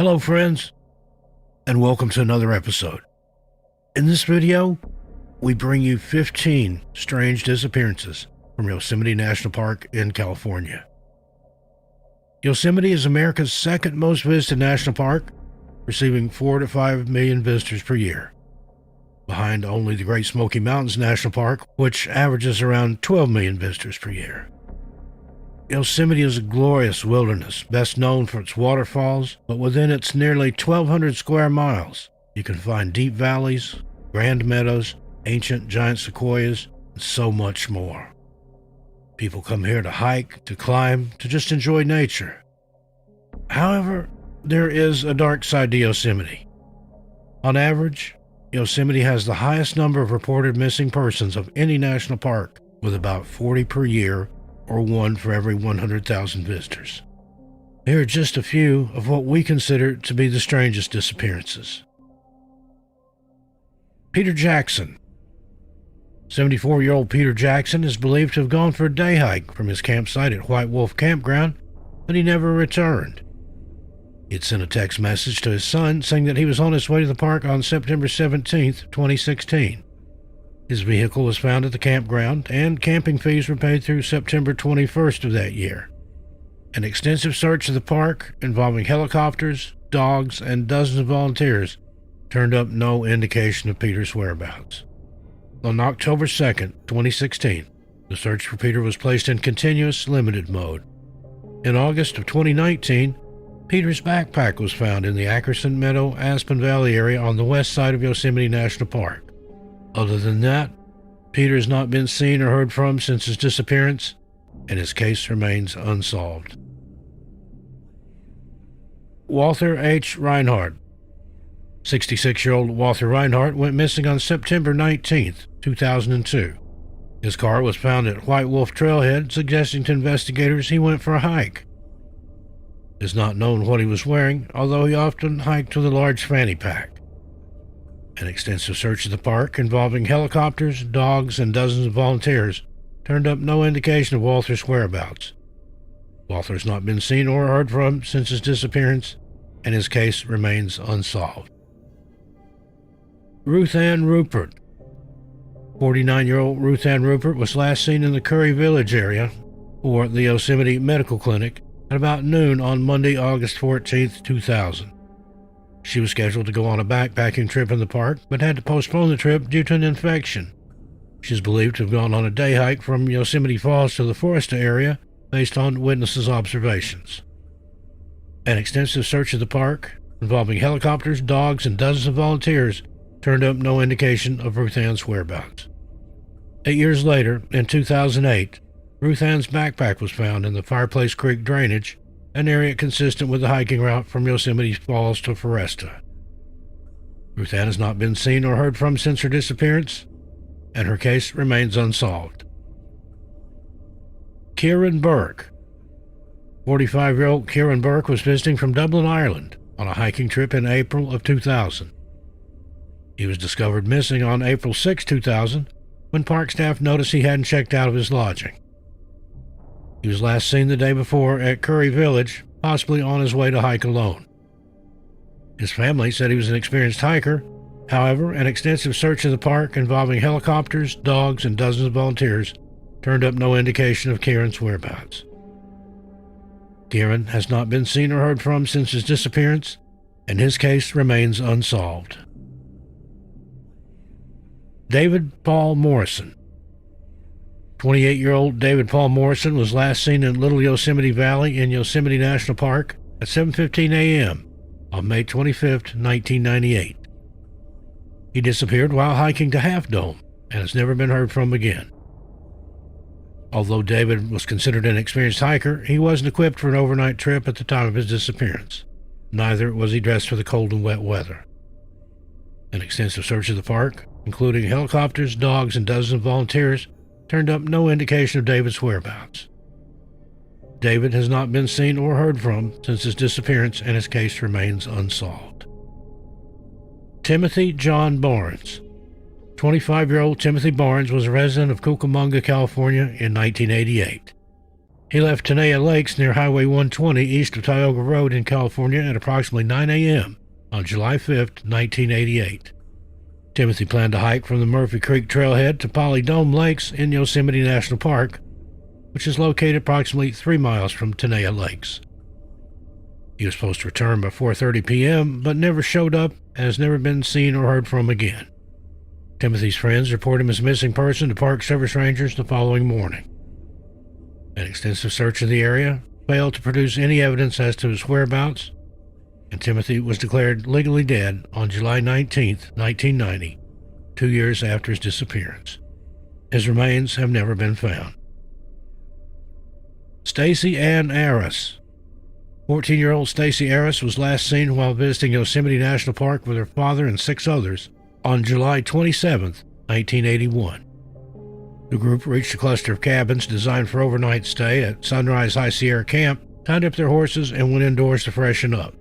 Hello friends, and welcome to another episode. In this video, we bring you 15 strange disappearances from Yosemite National Park in California. Yosemite is America's second most visited national park, receiving 4 to 5 million visitors per year, behind only the Great Smoky Mountains National Park, which averages around 12 million visitors per year. Yosemite is a glorious wilderness, best known for its waterfalls, but within its nearly 1,200 square miles, you can find deep valleys, grand meadows, ancient giant sequoias, and so much more. People come here to hike, to climb, to just enjoy nature. However, there is a dark side to Yosemite. On average, Yosemite has the highest number of reported missing persons of any national park, with about 40 per year, or 1 for every 100,000 visitors. Here are just a few of what we consider to be the strangest disappearances. Peter Jackson. 74-year-old Peter Jackson is believed to have gone for a day hike from his campsite at White Wolf Campground, but he never returned. He had sent a text message to his son saying that he was on his way to the park on September 17, 2016. His vehicle was found at the campground, and camping fees were paid through September 21st of that year. An extensive search of the park, involving helicopters, dogs, and dozens of volunteers, turned up no indication of Peter's whereabouts. On October 2nd, 2016, the search for Peter was placed in continuous limited mode. In August of 2019, Peter's backpack was found in the Ackerson Meadow Aspen Valley area on the west side of Yosemite National Park. Other than that, Peter has not been seen or heard from since his disappearance, and his case remains unsolved. Walter H. Reinhardt. 66-year-old Walter Reinhardt went missing on September 19, 2002. His car was found at White Wolf Trailhead, suggesting to investigators he went for a hike. It is not known what he was wearing, although he often hiked with a large fanny pack. An extensive search of the park, involving helicopters, dogs, and dozens of volunteers, turned up no indication of Walter's whereabouts. Walter has not been seen or heard from since his disappearance, and his case remains unsolved. Ruth Ann Rupert. 49-year-old Ruth Ann Rupert was last seen in the Curry Village area, or the Yosemite Medical Clinic, at about noon on Monday, August 14, 2000. She was scheduled to go on a backpacking trip in the park, but had to postpone the trip due to an infection. She is believed to have gone on a day hike from Yosemite Falls to the Foresta area, based on witnesses' observations. An extensive search of the park, involving helicopters, dogs, and dozens of volunteers, turned up no indication of Ruth Ann's whereabouts. 8 years later, in 2008, Ruth Ann's backpack was found in the Fireplace Creek drainage, an area consistent with the hiking route from Yosemite Falls to Foresta. Ruth Ann has not been seen or heard from since her disappearance, and her case remains unsolved. Kieran Burke. 45-year-old Kieran Burke was visiting from Dublin, Ireland, on a hiking trip in April of 2000. He was discovered missing on April 6, 2000, when park staff noticed he hadn't checked out of his lodging. He was last seen the day before at Curry Village, possibly on his way to hike alone. His family said he was an experienced hiker. However, an extensive search of the park, involving helicopters, dogs, and dozens of volunteers, turned up no indication of Kieran's whereabouts. Kieran has not been seen or heard from since his disappearance, and his case remains unsolved. David Paul Morrison. 28-year-old David Paul Morrison was last seen in Little Yosemite Valley in Yosemite National Park at 7:15 a.m. on May 25, 1998. He disappeared while hiking to Half Dome and has never been heard from again. Although David was considered an experienced hiker, he wasn't equipped for an overnight trip at the time of his disappearance. Neither was he dressed for the cold and wet weather. An extensive search of the park, including helicopters, dogs, and dozens of volunteers, turned up no indication of David's whereabouts. David has not been seen or heard from since his disappearance, and his case remains unsolved. Timothy John Barnes. 25-year-old Timothy Barnes was a resident of Cucamonga, California in 1988. He left Tenaya Lakes near Highway 120 east of Tioga Road in California at approximately 9 a.m. on July 5, 1988. Timothy planned to hike from the Murphy Creek trailhead to Polydome Lakes in Yosemite National Park, which is located approximately 3 miles from Tenaya Lakes. He was supposed to return by 4:30 p.m., but never showed up and has never been seen or heard from again. Timothy's friends report him as a missing person to Park Service Rangers the following morning. An extensive search of the area failed to produce any evidence as to his whereabouts, and Timothy was declared legally dead on July 19, 1990, 2 years after his disappearance. His remains have never been found. Stacy and Aris. 14-year-old Stacy Aris was last seen while visiting Yosemite National Park with her father and 6 others on July 27, 1981. The group reached a cluster of cabins designed for overnight stay at Sunrise High Sierra Camp, tied up their horses, and went indoors to freshen up.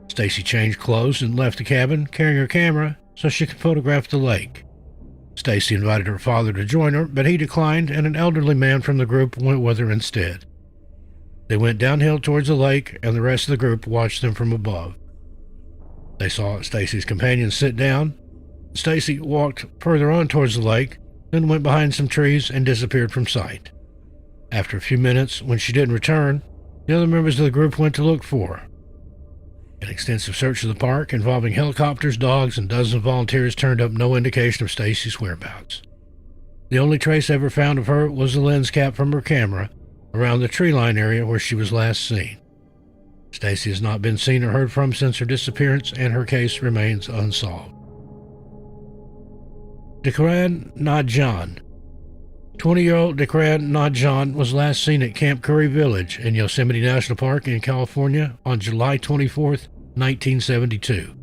Stacy changed clothes and left the cabin, carrying her camera so she could photograph the lake. Stacy invited her father to join her, but he declined, and an elderly man from the group went with her instead. They went downhill towards the lake, and the rest of the group watched them from above. They saw Stacy's companion sit down. Stacy walked further on towards the lake, then went behind some trees and disappeared from sight. After a few minutes, when she didn't return, the other members of the group went to look for her. An extensive search of the park involving helicopters, dogs, and dozens of volunteers turned up no indication of Stacy's whereabouts. The only trace ever found of her was the lens cap from her camera around the tree line area where she was last seen. Stacy has not been seen or heard from since her disappearance, and her case remains unsolved. Njan. 20-year-old Njan was last seen at Camp Curry Village in Yosemite National Park in California on July 24, 1972.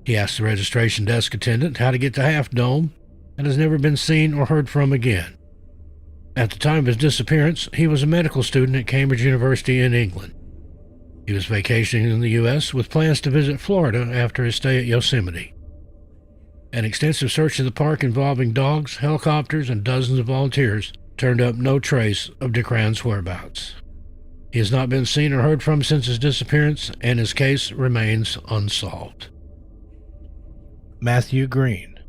He asked the registration desk attendant how to get to Half Dome and has never been seen or heard from again. At the time of his disappearance, he was a medical student at Cambridge University in England. He was vacationing in the U.S. with plans to visit Florida after his stay at Yosemite. An extensive search of the park involving dogs, helicopters, and dozens of volunteers turned up no trace of Njan's whereabouts. He has not been seen or heard from since his disappearance, and his case remains unsolved. Matthew Green.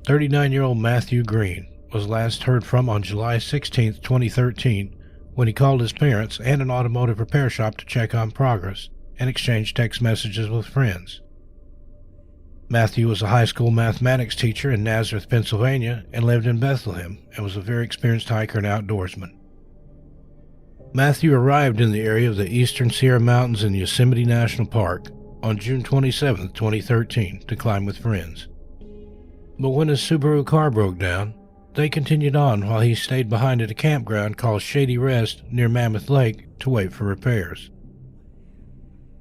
39-year-old Matthew Green was last heard from on July 16, 2013, when he called his parents and an automotive repair shop to check on progress and exchange text messages with friends. Matthew was a high school mathematics teacher in Nazareth, Pennsylvania, and lived in Bethlehem, and was a very experienced hiker and outdoorsman. Matthew arrived in the area of the Eastern Sierra Mountains in Yosemite National Park on June 27, 2013, to climb with friends. But when his Subaru car broke down, they continued on while he stayed behind at a campground called Shady Rest near Mammoth Lake to wait for repairs.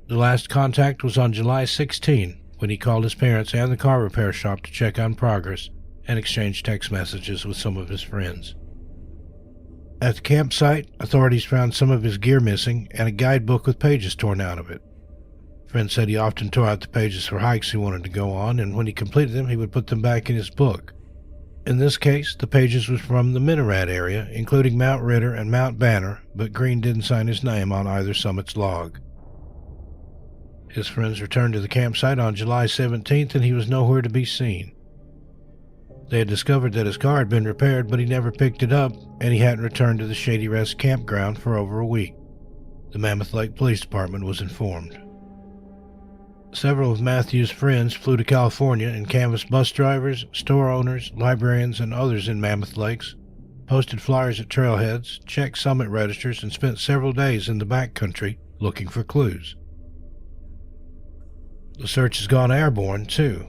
The last contact was on July 16, when he called his parents and the car repair shop to check on progress and exchange text messages with some of his friends. At the campsite, authorities found some of his gear missing and a guidebook with pages torn out of it. Friends said he often tore out the pages for hikes he wanted to go on, and when he completed them, he would put them back in his book. In this case, the pages were from the Minarat area, including Mount Ritter and Mount Banner, but Green didn't sign his name on either summit's log. His friends returned to the campsite on July 17th, and he was nowhere to be seen. They had discovered that his car had been repaired, but he never picked it up, and he hadn't returned to the Shady Rest campground for over a week. The Mammoth Lake Police Department was informed. Several of Matthew's friends flew to California and canvassed bus drivers, store owners, librarians, and others in Mammoth Lakes, posted flyers at trailheads, checked summit registers, and spent several days in the backcountry looking for clues. The search has gone airborne, too,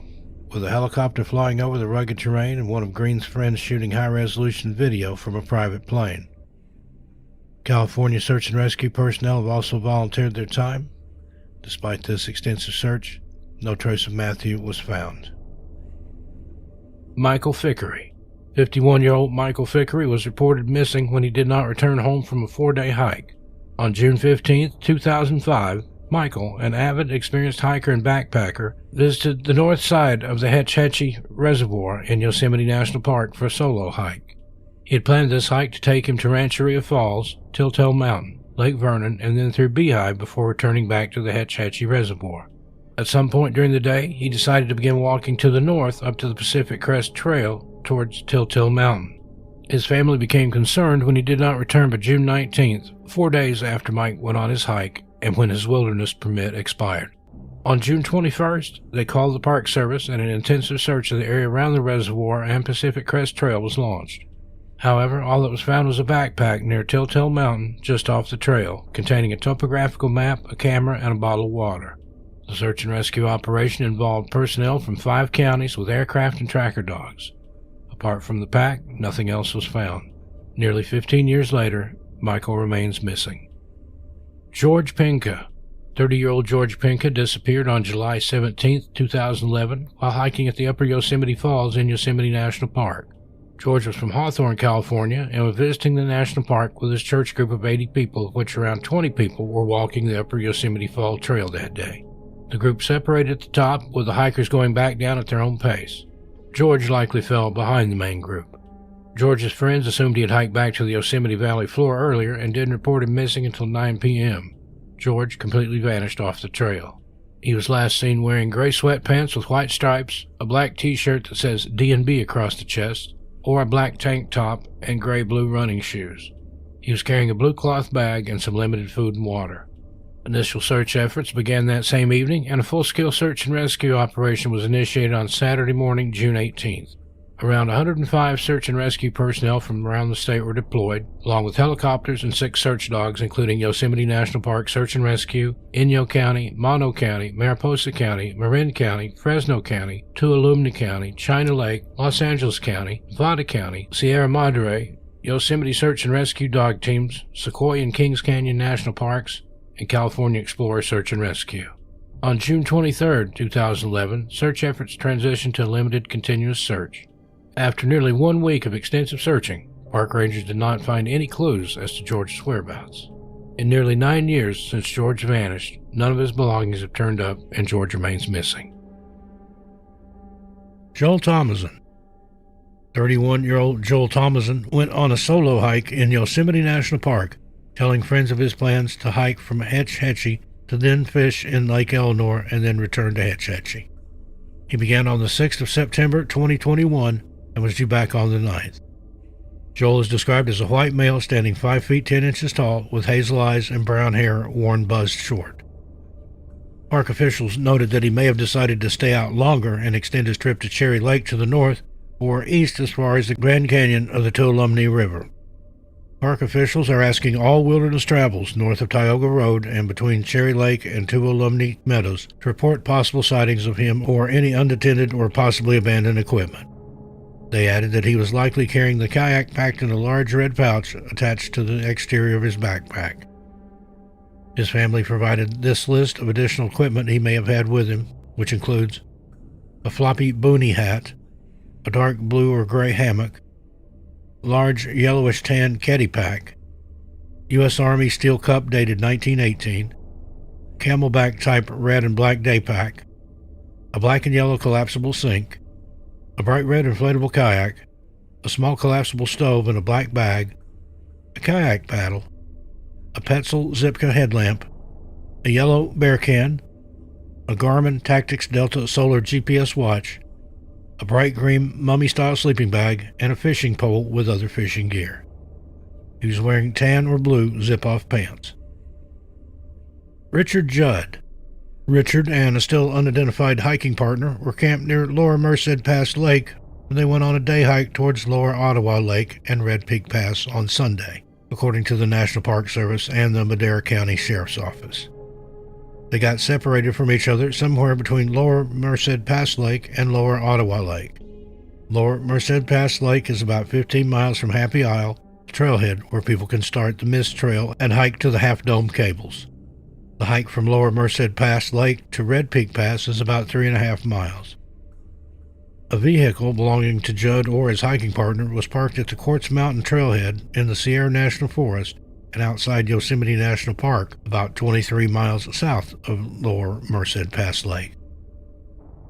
with a helicopter flying over the rugged terrain and one of Green's friends shooting high-resolution video from a private plane. California search and rescue personnel have also volunteered their time. Despite this extensive search, no trace of Matthew was found. Michael Fickery. 51-year-old Michael Fickery was reported missing when he did not return home from a 4-day hike. On June 15, 2005, Michael, an avid, experienced hiker and backpacker, visited the north side of the Hetch Hetchy Reservoir in Yosemite National Park for a solo hike. He had planned this hike to take him to Rancheria Falls, Telltale Mountain, Lake Vernon, and then through Beehive before returning back to the Hetch Hetchy Reservoir. At some point during the day, he decided to begin walking to the north up to the Pacific Crest Trail towards Telltale Mountain. His family became concerned when he did not return by June 19th, 4 days after Mike went on his hike and when his wilderness permit expired. On June 21st, they called the Park Service and an intensive search of the area around the reservoir and Pacific Crest Trail was launched. However, all that was found was a backpack near Telltale Mountain just off the trail, containing a topographical map, a camera, and a bottle of water. The search and rescue operation involved personnel from 5 counties with aircraft and tracker dogs. Apart from the pack, nothing else was found. Nearly 15 years later, Michael remains missing. George Pinka. 30-year-old George Pinka disappeared on July 17, 2011, while hiking at the Upper Yosemite Falls in Yosemite National Park. George was from Hawthorne, California, and was visiting the national park with his church group of 80 people, of which around 20 people were walking the Upper Yosemite Fall Trail that day. The group separated at the top, with the hikers going back down at their own pace. George likely fell behind the main group. George's friends assumed he had hiked back to the Yosemite Valley floor earlier and didn't report him missing until 9 p.m. George completely vanished off the trail. He was last seen wearing gray sweatpants with white stripes, a black t-shirt that says D&B across the chest, or a black tank top and gray-blue running shoes. He was carrying a blue cloth bag and some limited food and water. Initial search efforts began that same evening, and a full-scale search and rescue operation was initiated on Saturday morning, June 18th. Around 105 search and rescue personnel from around the state were deployed, along with helicopters and 6 search dogs, including Yosemite National Park Search and Rescue, Inyo County, Mono County, Mariposa County, Marin County, Fresno County, Tuolumne County, China Lake, Los Angeles County, Nevada County, Sierra Madre, Yosemite Search and Rescue dog teams, Sequoia and Kings Canyon National Parks, and California Explorer Search and Rescue. On June 23, 2011, search efforts transitioned to a limited continuous search. After nearly 1 week of extensive searching, park rangers did not find any clues as to George's whereabouts. In nearly 9 years since George vanished, none of his belongings have turned up and George remains missing. Joel Thomason. 31-year-old Joel Thomason went on a solo hike in Yosemite National Park, telling friends of his plans to hike from Hetch Hetchy to then fish in Lake Elsinore and then return to Hetch Hetchy. He began on the 6th of September 2021 and was due back on the 9th. Joel is described as a white male standing 5 feet 10 inches tall with hazel eyes and brown hair worn buzzed short. Park officials noted that he may have decided to stay out longer and extend his trip to Cherry Lake to the north or east as far as the Grand Canyon of the Tuolumne River. Park officials are asking all wilderness travels north of Tioga Road and between Cherry Lake and Tuolumne Meadows to report possible sightings of him or any unattended or possibly abandoned equipment. They added that he was likely carrying the kayak packed in a large red pouch attached to the exterior of his backpack. His family provided this list of additional equipment he may have had with him, which includes a floppy boonie hat, a dark blue or gray hammock, large yellowish-tan keddy pack, U.S. Army steel cup dated 1918, camelback type red and black day pack, a black and yellow collapsible sink, a bright red inflatable kayak, a small collapsible stove in a black bag, a kayak paddle, a Petzl Zipka headlamp, a yellow bear can, a Garmin Tactics Delta Solar GPS watch, a bright green mummy-style sleeping bag, and a fishing pole with other fishing gear. He was wearing tan or blue zip-off pants. Richard Judd. Richard and a still unidentified hiking partner were camped near Lower Merced Pass Lake when they went on a day hike towards Lower Ottawa Lake and Red Peak Pass on Sunday, according to the National Park Service and the Madera County Sheriff's Office. They got separated from each other somewhere between Lower Merced Pass Lake and Lower Ottawa Lake. Lower Merced Pass Lake is about 15 miles from Happy Isle, the trailhead where people can start the Mist Trail and hike to the Half Dome cables. The hike from Lower Merced Pass Lake to Red Peak Pass is about 3.5 miles. A vehicle belonging to Judd or his hiking partner was parked at the Quartz Mountain trailhead in the Sierra National Forest and outside Yosemite National Park, about 23 miles south of Lower Merced Pass Lake.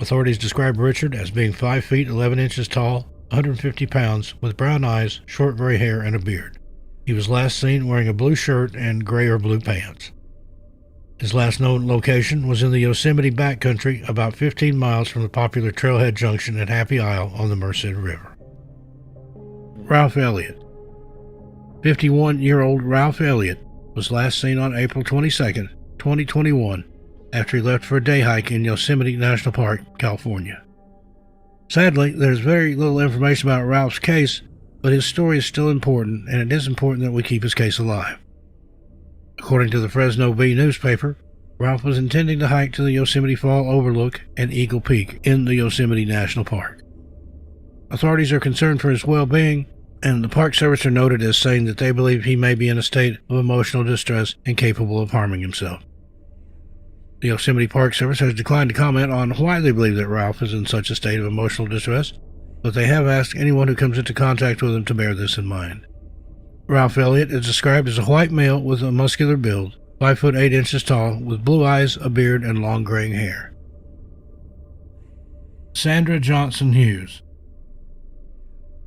Authorities describe Richard as being 5 feet 11 inches tall, 150 pounds, with brown eyes, short gray hair, and a beard. He was last seen wearing a blue shirt and gray or blue pants. His last known location was in the Yosemite backcountry, about 15 miles from the popular trailhead junction at Happy Isle on the Merced River. Ralph Elliott. 51-year-old Ralph Elliott was last seen on April 22, 2021, after he left for a day hike in Yosemite National Park, California. Sadly, there's very little information about Ralph's case, but his story is still important, and it is important that we keep his case alive. According to the Fresno Bee newspaper, Ralph was intending to hike to the Yosemite Fall Overlook and Eagle Peak in the Yosemite National Park. Authorities are concerned for his well-being, and the Park Service are noted as saying that they believe he may be in a state of emotional distress and capable of harming himself. The Yosemite Park Service has declined to comment on why they believe that Ralph is in such a state of emotional distress, but they have asked anyone who comes into contact with him to bear this in mind. Ralph Elliott is described as a white male with a muscular build, 5 foot 8 inches tall, with blue eyes, a beard, and long graying hair. Sandra Johnson Hughes.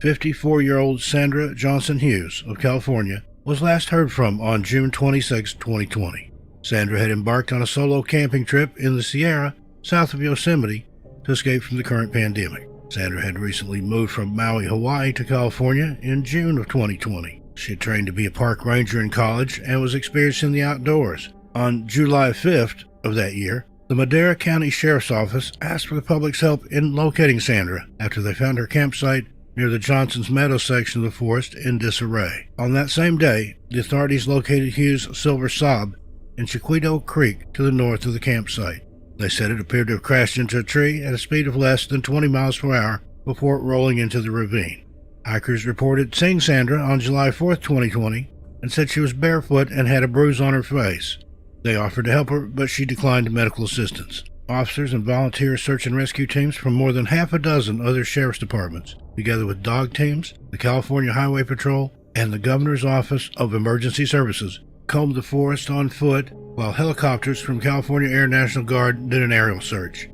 54-year-old Sandra Johnson Hughes of California was last heard from on June 26, 2020. Sandra had embarked on a solo camping trip in the Sierra, south of Yosemite, to escape from the current pandemic. Sandra had recently moved from Maui, Hawaii to California in June of 2020. She had trained to be a park ranger in college and was experienced in the outdoors. On July 5th of that year, the Madera County Sheriff's Office asked for the public's help in locating Sandra after they found her campsite near the Johnson's Meadow section of the forest in disarray. On that same day, the authorities located Hughes' silver Saab in Chiquito Creek to the north of the campsite. They said it appeared to have crashed into a tree at a speed of less than 20 miles per hour before rolling into the ravine. Hikers reported seeing Sandra on July 4, 2020, and said she was barefoot and had a bruise on her face. They offered to help her, but she declined medical assistance. Officers and volunteer search and rescue teams from more than half a dozen other sheriff's departments, together with dog teams, the California Highway Patrol, and the Governor's Office of Emergency Services, combed the forest on foot, while helicopters from California Air National Guard did an aerial search.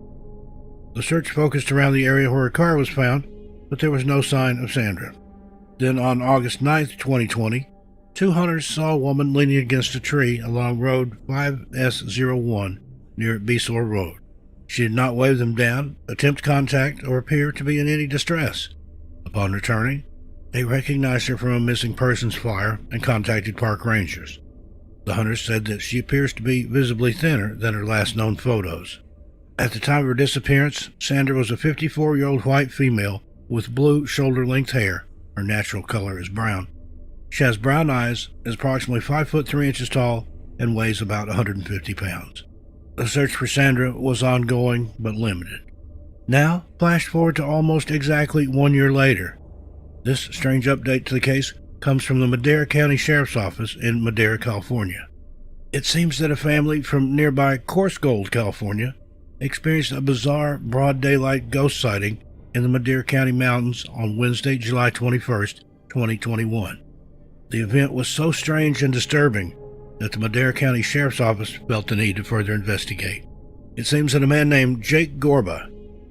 The search focused around the area where a car was found, but there was no sign of Sandra. Then on August 9, 2020, 2 hunters saw a woman leaning against a tree along Road 5S01 near Beasore Road. She did not wave them down, attempt contact, or appear to be in any distress. Upon returning, they recognized her from a missing persons flyer and contacted park rangers. The hunters said that she appears to be visibly thinner than her last known photos. At the time of her disappearance, Sandra was a 54-year-old white female with blue shoulder-length hair. Her natural color is brown. She has brown eyes, is approximately 5 foot 3 inches tall, and weighs about 150 pounds. The search for Sandra was ongoing but limited. Now, flash forward to almost exactly 1 year later. This strange update to the case comes from the Madera County Sheriff's Office in Madera, California. It seems that a family from nearby Coarsegold, California, experienced a bizarre broad daylight ghost sighting in the Madera County mountains on Wednesday, July 21st, 2021. The event was so strange and disturbing that the Madera County Sheriff's Office felt the need to further investigate. It seems that a man named Jake Gorba,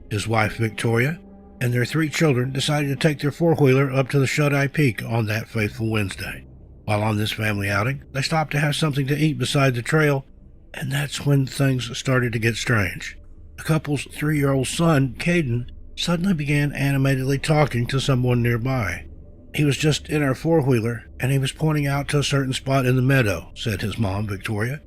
his wife Victoria, and their 3 children decided to take their four-wheeler up to the Shut-Eye Peak on that fateful Wednesday. While on this family outing, they stopped to have something to eat beside the trail, and that's when things started to get strange. The couple's 3-year-old son, Caden, suddenly began animatedly talking to someone nearby. He was just in our four-wheeler, and he was pointing out to a certain spot in the meadow, said his mom, Victoria.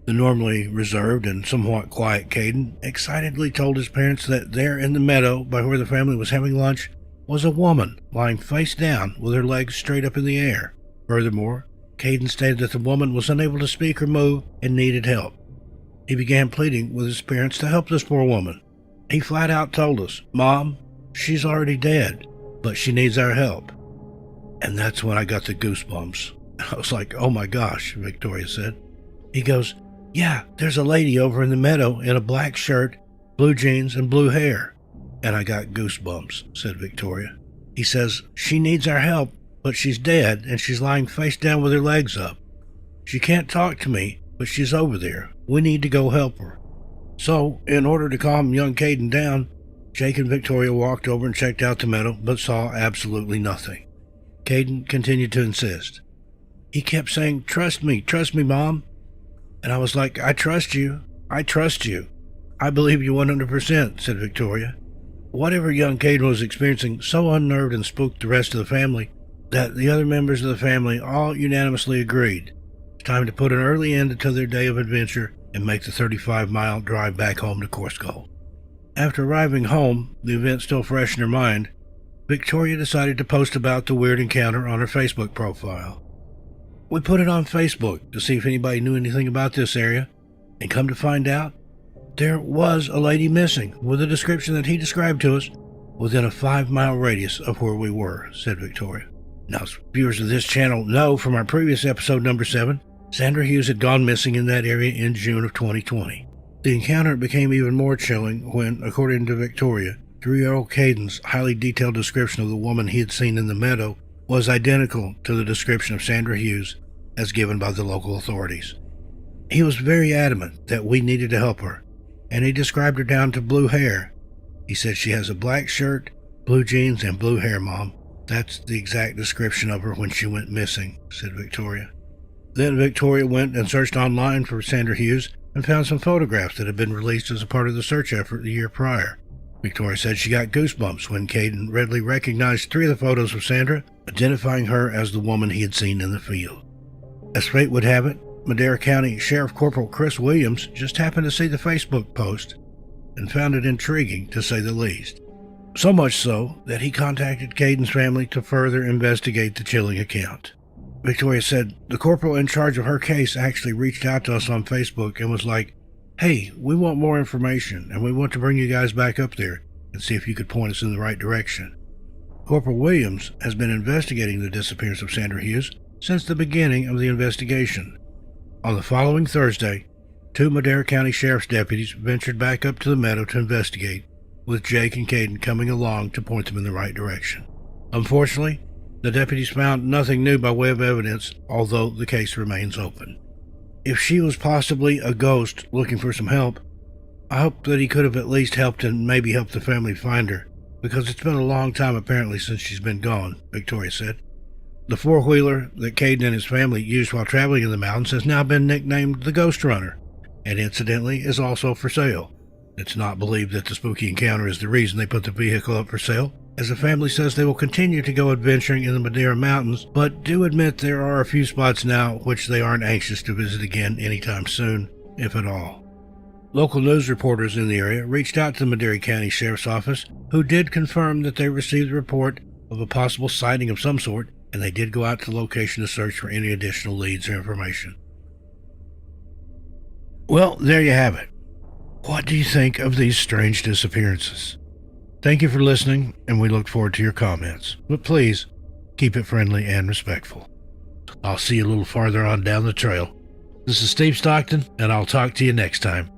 The normally reserved and somewhat quiet Caden excitedly told his parents that there in the meadow by where the family was having lunch was a woman lying face down with her legs straight up in the air. Furthermore, Caden stated that the woman was unable to speak or move and needed help. He began pleading with his parents to help this poor woman. He flat out told us, "Mom, she's already dead, but she needs our help." And that's when I got the goosebumps. I was like, "Oh my gosh," Victoria said. He goes, "Yeah, there's a lady over in the meadow in a black shirt, blue jeans, and blue hair." And I got goosebumps, said Victoria. He says, "She needs our help, but she's dead, and she's lying face down with her legs up. She can't talk to me, but she's over there. We need to go help her." So, in order to calm young Caden down, Jake and Victoria walked over and checked out the meadow, but saw absolutely nothing. Caden continued to insist. He kept saying, trust me, Mom. And I was like, I trust you. I believe you 100%, said Victoria. Whatever young Caden was experiencing so unnerved and spooked the rest of the family that the other members of the family all unanimously agreed. It's time to put an early end to their day of adventure and make the 35-mile drive back home to Course Gold. After arriving home, the event still fresh in her mind, Victoria decided to post about the weird encounter on her Facebook profile. We put it on Facebook to see if anybody knew anything about this area, and come to find out, there was a lady missing with a description that he described to us within a 5-mile radius of where we were, said Victoria. Now, as viewers of this channel know from our previous episode number 7, Sandra Hughes had gone missing in that area in June of 2020. The encounter became even more chilling when, according to Victoria, 3-year-old Caden's highly detailed description of the woman he had seen in the meadow was identical to the description of Sandra Hughes as given by the local authorities. He was very adamant that we needed to help her, and he described her down to blue hair. He said she has a black shirt, blue jeans, and blue hair, Mom. That's the exact description of her when she went missing, said Victoria. Then Victoria went and searched online for Sandra Hughes and found some photographs that had been released as a part of the search effort the year prior. Victoria said she got goosebumps when Caden readily recognized 3 of the photos of Sandra, identifying her as the woman he had seen in the field. As fate would have it, Madera County Sheriff Corporal Chris Williams just happened to see the Facebook post and found it intriguing, to say the least. So much so that he contacted Caden's family to further investigate the chilling account. Victoria said the corporal in charge of her case actually reached out to us on Facebook and was like, hey, we want more information and we want to bring you guys back up there and see if you could point us in the right direction. Corporal Williams has been investigating the disappearance of Sandra Hughes since the beginning of the investigation. On the following Thursday, 2 Madera County Sheriff's deputies ventured back up to the meadow to investigate, with Jake and Caden coming along to point them in the right direction. Unfortunately, the deputies found nothing new by way of evidence, although the case remains open. If she was possibly a ghost looking for some help, I hope that he could have at least helped and maybe helped the family find her, because it's been a long time apparently since she's been gone, Victoria said. The 4-wheeler that Caden and his family used while traveling in the mountains has now been nicknamed the Ghost Runner, and incidentally is also for sale. It's not believed that the spooky encounter is the reason they put the vehicle up for sale, as the family says they will continue to go adventuring in the Madera Mountains, but do admit there are a few spots now which they aren't anxious to visit again anytime soon, if at all. Local news reporters in the area reached out to the Madera County Sheriff's Office, who did confirm that they received a report of a possible sighting of some sort, and they did go out to the location to search for any additional leads or information. Well, there you have it. What do you think of these strange disappearances? Thank you for listening, and we look forward to your comments. But please, keep it friendly and respectful. I'll see you a little farther on down the trail. This is Steve Stockton, and I'll talk to you next time.